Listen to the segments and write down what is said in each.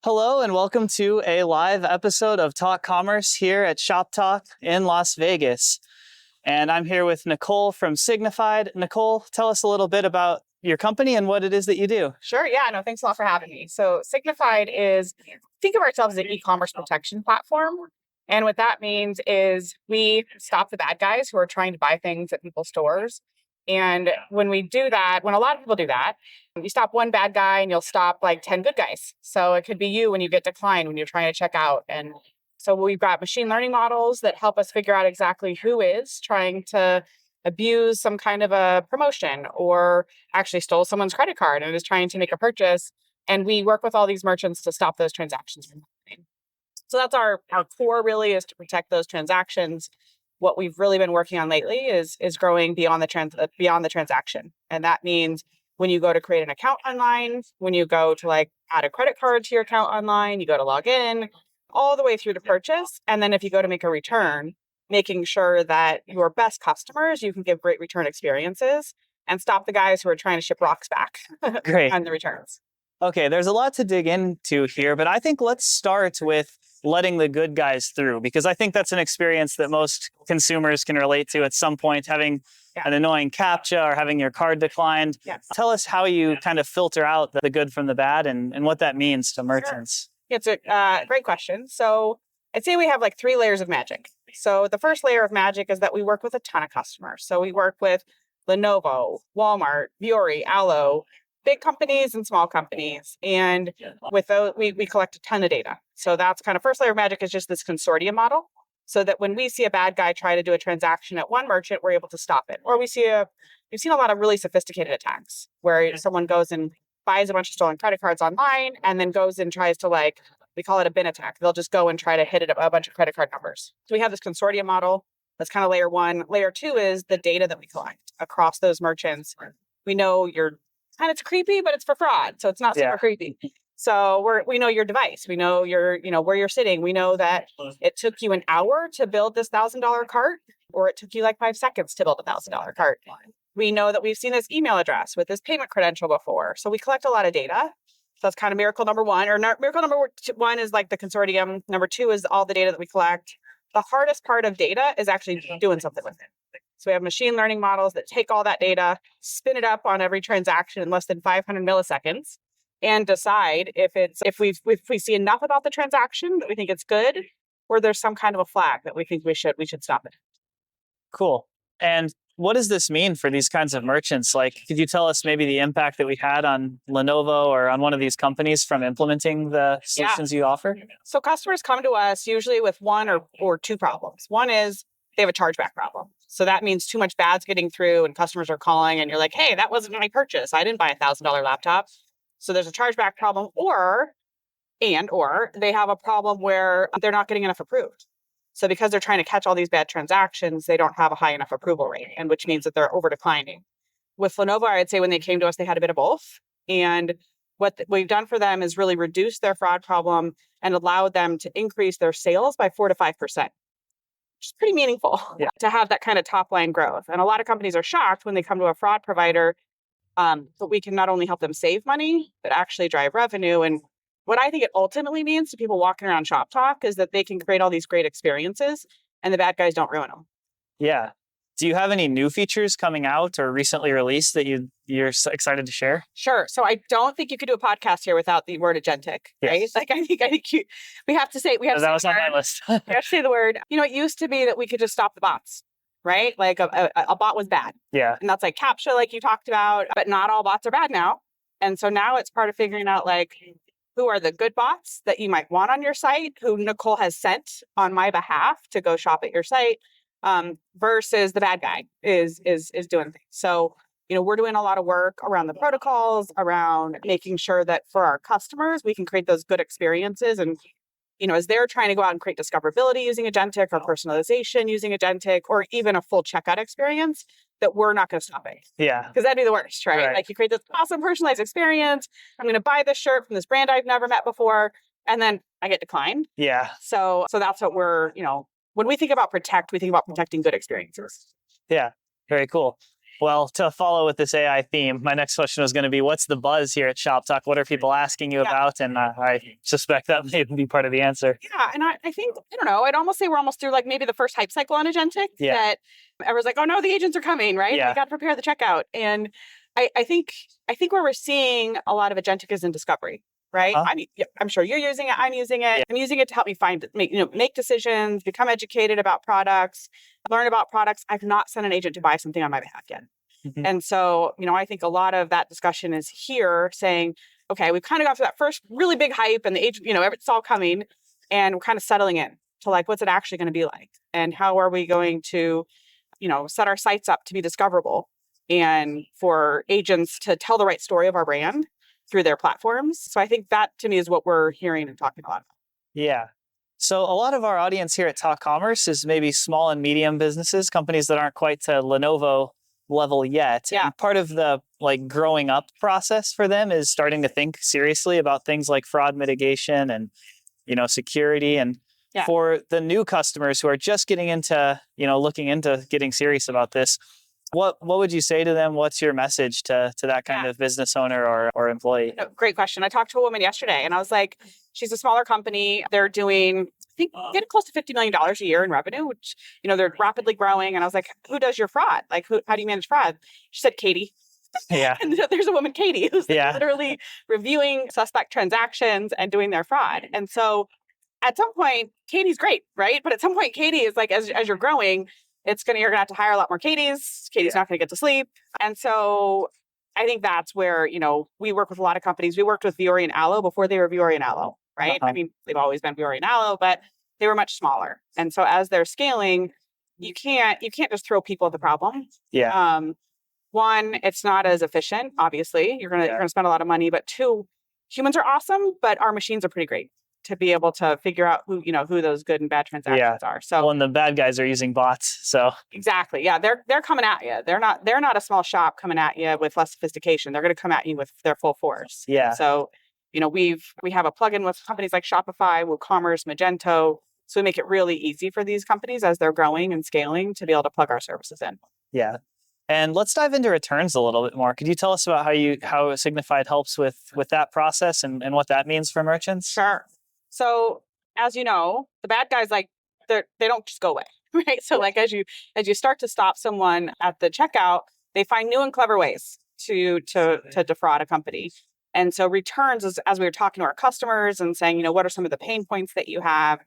Hello and welcome to a live episode of Talk Commerce here at Shoptalk in Las Vegas. And I'm here with Nicole from Signifyd. Nicole, tell us a little bit about your company and what it is that you do. Sure. Yeah. No, thanks a lot for having me. So Signifyd is, think of ourselves as an e-commerce protection platform. And what that means is we stop the bad guys who are trying to buy things at people's stores. And when we do that, when a lot of people do that, you stop one bad guy and you'll stop like 10 good guys. So it could be you when you get declined, when you're trying to check out. And so we've got machine learning models that help us figure out exactly who is trying to abuse some kind of a promotion or actually stole someone's credit card and is trying to make a purchase. And we work with all these merchants to stop those transactions from happening. So that's our core really, is to protect those transactions. What we've really been working on lately is growing beyond the transaction. And that means when you go to create an account online, when you go to like add a credit card to your account online, you go to log in, all the way through to purchase. And then if you go to make a return, making sure that your best customers, you can give great return experiences and stop the guys who are trying to ship rocks back Great. on the returns. Okay, there's a lot to dig into here, but I think let's start with letting the good guys through, because I think that's an experience that most consumers can relate to at some point, having an annoying CAPTCHA or having your card declined. Yes. Tell us how you kind of filter out the good from the bad and what that means to merchants. Sure. It's a great question. So I'd say we have like 3 layers of magic. So the first layer of magic is that we work with a ton of customers. So we work with Lenovo, Walmart, Vuori, Allo, big companies and small companies. And with those, we collect a ton of data. So that's kind of first layer of magic, is just this consortium model. So that when we see a bad guy try to do a transaction at one merchant, we're able to stop it. Or we've seen a lot of really sophisticated attacks where someone goes and buys a bunch of stolen credit cards online and then goes and tries to we call it a bin attack. They'll just go and try to hit a bunch of credit card numbers. So we have this consortium model. That's kind of layer 1. Layer 2 is the data that we collect across those merchants. We know and it's creepy, but it's for fraud. So it's not super creepy. So we know your device. We know where you're sitting. We know that it took you an hour to build this $1,000 cart, or it took you like 5 seconds to build a $1,000 cart. We know that we've seen this email address with this payment credential before. So we collect a lot of data. So that's kind of miracle number 1. Miracle number 1 is like the consortium. Number 2 is all the data that we collect. The hardest part of data is actually doing something with it. So we have machine learning models that take all that data, spin it up on every transaction in less than 500 milliseconds, and decide if we see enough about the transaction that we think it's good, or there's some kind of a flag that we think we should stop it. Cool. And what does this mean for these kinds of merchants? Could you tell us maybe the impact that we had on Lenovo or on one of these companies from implementing the solutions you offer? So customers come to us usually with one or 2 problems. One is they have a chargeback problem. So that means too much bad's getting through and customers are calling and you're like, hey, that wasn't my purchase. I didn't buy a $1,000 laptop. So there's a chargeback problem, or they have a problem where they're not getting enough approved. So because they're trying to catch all these bad transactions, they don't have a high enough approval rate, and which means that they're over declining. With Lenovo, I'd say when they came to us, they had a bit of both. And what we've done for them is really reduce their fraud problem and allowed them to increase their sales by 4 to 5%, which is pretty meaningful to have that kind of top line growth. And a lot of companies are shocked when they come to a fraud provider, but we can not only help them save money, but actually drive revenue. And what I think it ultimately means to people walking around Shoptalk is that they can create all these great experiences and the bad guys don't ruin them. Yeah. Do you have any new features coming out or recently released that you're excited to share? Sure. So I don't think you could do a podcast here without the word agentic, right? Yes. I think we have to say that was on my list. We have to say the word. It used to be that we could just stop the bots, right? Like a bot was bad. Yeah. And that's like CAPTCHA, like you talked about, but not all bots are bad now. And so now it's part of figuring out who are the good bots that you might want on your site, who Nicole has sent on my behalf to go shop at your site, versus the bad guy is doing things. So, we're doing a lot of work around the protocols, around making sure that for our customers, we can create those good experiences. And, as they're trying to go out and create discoverability using agentic or personalization using agentic, or even a full checkout experience, that we're not going to stop it. Yeah. Because that'd be the worst, right? Like you create this awesome personalized experience. I'm going to buy this shirt from this brand I've never met before, and then I get declined. Yeah. So that's what we're, when we think about protect, we think about protecting good experiences. Yeah. Very cool. Well, to follow with this AI theme, my next question was going to be, what's the buzz here at Shoptalk? What are people asking you about? And I suspect that may be part of the answer. Yeah, and I think, I don't know, I'd almost say we're almost through like maybe the first hype cycle on agentic that everyone's like, oh no, the agents are coming, right? Yeah. We got to prepare the checkout. And I think where we're seeing a lot of agentic is in discovery, right? I mean, I'm sure you're using it. I'm using it. I'm using it to help me make decisions, become educated about products, learn about products. I've not sent an agent to buy something on my behalf yet. Mm-hmm. And so, I think a lot of that discussion is here saying, okay, we've kind of got through that first really big hype and the agent, it's all coming, and we're kind of settling in to like, what's it actually going to be like? And how are we going to, set our sites up to be discoverable and for agents to tell the right story of our brand through their platforms. So I think that to me is what we're hearing and talking a lot about. Yeah. So a lot of our audience here at Talk Commerce is maybe small and medium businesses, companies that aren't quite to Lenovo level yet. Yeah. And part of the growing up process for them is starting to think seriously about things like fraud mitigation and, security. And for the new customers who are just getting into, looking into getting serious about this, what would you say to them? What's your message to that kind of business owner or employee? No, great question. I talked to a woman yesterday and I was like, she's a smaller company. They're doing, I think, getting close to $50 million a year in revenue, which, they're rapidly growing. And I was like, who does your fraud? Like, how do you manage fraud? She said, Katie. Yeah. And there's a woman, Katie, who's literally reviewing suspect transactions and doing their fraud. And so at some point, Katie's great, right? But at some point, Katie is like, as you're growing, you're gonna have to hire a lot more Katies. Katie's not gonna get to sleep. And so I think that's where, we work with a lot of companies. We worked with Vuori and Allo before they were Vuori and Allo, right? I mean, they've always been Vuori and Allo, but they were much smaller. And so as they're scaling, you can't just throw people at the problem. Yeah. One, it's not as efficient, obviously. You're gonna spend a lot of money, but two, humans are awesome, but our machines are pretty great to be able to figure out who those good and bad transactions are. So and the bad guys are using bots. So exactly. Yeah. They're coming at you. They're not a small shop coming at you with less sophistication. They're going to come at you with their full force. Yeah. So, we have a plugin with companies like Shopify, WooCommerce, Magento. So we make it really easy for these companies as they're growing and scaling to be able to plug our services in. Yeah. And let's dive into returns a little bit more. Could you tell us about how Signifyd helps with that process and what that means for merchants? Sure. So as you know, the bad guys, they don't just go away, right? So as you start to stop someone at the checkout, they find new and clever ways to defraud a company. And so returns, as we were talking to our customers and saying, what are some of the pain points that you have,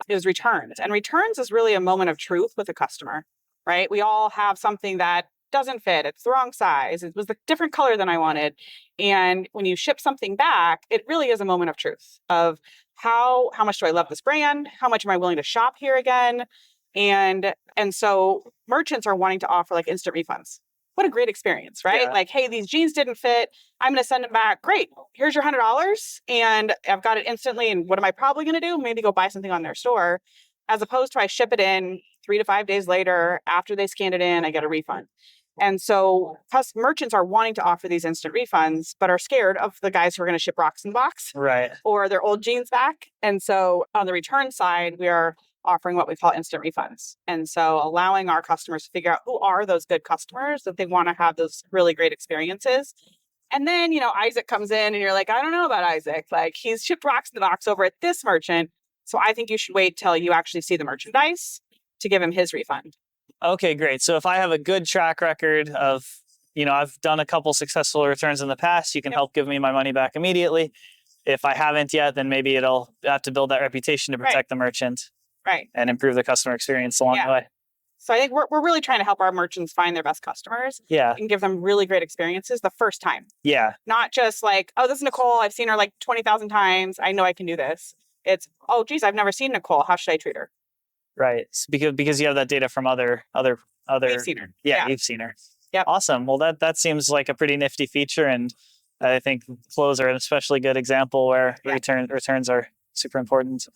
is returns. And returns is really a moment of truth with a customer, right? We all have something that doesn't fit. It's the wrong size. It was a different color than I wanted. And when you ship something back, it really is a moment of truth of how much do I love this brand? How much am I willing to shop here again? And so merchants are wanting to offer instant refunds. What a great experience, right? Yeah. Hey, these jeans didn't fit. I'm going to send them back. Great. Here's your $100 and I've got it instantly. And what am I probably going to do? Maybe go buy something on their store, as opposed to I ship it in 3 to 5 days later. After they scanned it in, I get a refund. And so merchants are wanting to offer these instant refunds, but are scared of the guys who are going to ship rocks in box, right, or their old jeans back. And so on the return side, we are offering what we call instant refunds. And so allowing our customers to figure out who are those good customers that they want to have those really great experiences. And then, Isaac comes in and you're like, I don't know about Isaac. He's shipped rocks in the box over at this merchant. So I think you should wait till you actually see the merchandise to give him his refund. Okay, great. So if I have a good track record of, I've done a couple successful returns in the past, you can help give me my money back immediately. If I haven't yet, then maybe it'll have to build that reputation to protect the merchant. Right. And improve the customer experience along the way. So I think we're really trying to help our merchants find their best customers. Yeah. And give them really great experiences the first time. Yeah. Not just oh, this is Nicole. I've seen her 20,000 times. I know I can do this. It's, oh, geez, I've never seen Nicole. How should I treat her? Right. Because you have that data from other. We've seen her. Yeah, you've seen her. Yep. Awesome. Well, that seems like a pretty nifty feature, and I think flows are an especially good example where returns are super important.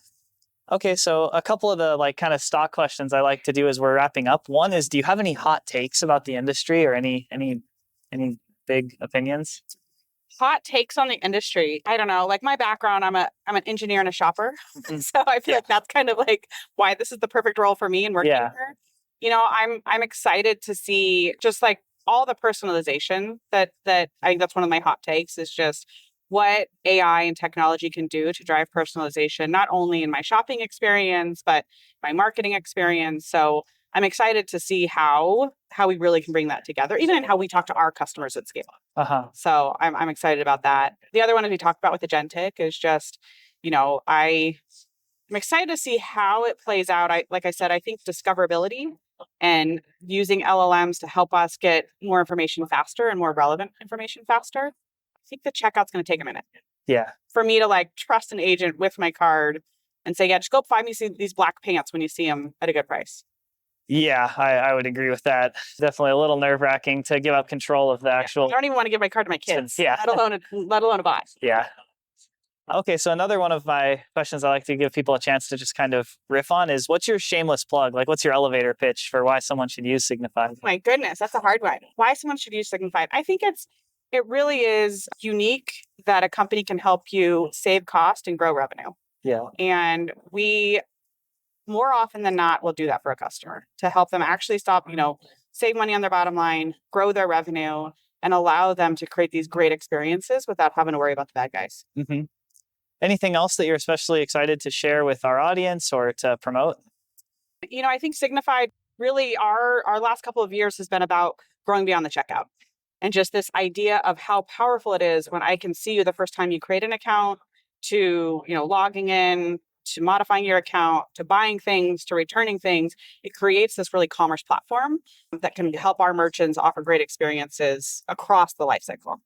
Okay, so a couple of the kind of stock questions I like to do as we're wrapping up. One is, do you have any hot takes about the industry or any big opinions? Hot takes on the industry. I don't know. My background, I'm an engineer and a shopper. So I feel like that's kind of why this is the perfect role for me and working here. I'm excited to see just all the personalization that I think that's one of my hot takes is just what AI and technology can do to drive personalization, not only in my shopping experience, but my marketing experience. So I'm excited to see how we really can bring that together, even in how we talk to our customers at scale. So I'm excited about that. The other one, as we talked about with agentic, is just, I'm excited to see how it plays out. Like I said, I think discoverability and using LLMs to help us get more information faster and more relevant information faster. I think the checkout's going to take a minute. Yeah. For me to trust an agent with my card and say, yeah, just go find me these black pants when you see them at a good price. Yeah, I would agree with that. Definitely a little nerve-wracking to give up control of the actual. I don't even want to give my card to my kids, Yeah. let alone a boss. Yeah. Okay, so another one of my questions I like to give people a chance to just kind of riff on is, what's your shameless plug? What's your elevator pitch for why someone should use Signifyd? My goodness, that's a hard one. Why someone should use Signifyd? I think it really is unique that a company can help you save cost and grow revenue. Yeah. And we, more often than not, will do that for a customer to help them actually stop, save money on their bottom line, grow their revenue, and allow them to create these great experiences without having to worry about the bad guys. Mm-hmm. Anything else that you're especially excited to share with our audience or to promote? I think Signifyd, really our last couple of years has been about growing beyond the checkout. And just this idea of how powerful it is when I can see you the first time you create an account, to logging in, to modifying your account, to buying things, to returning things. It creates this really commerce platform that can help our merchants offer great experiences across the lifecycle.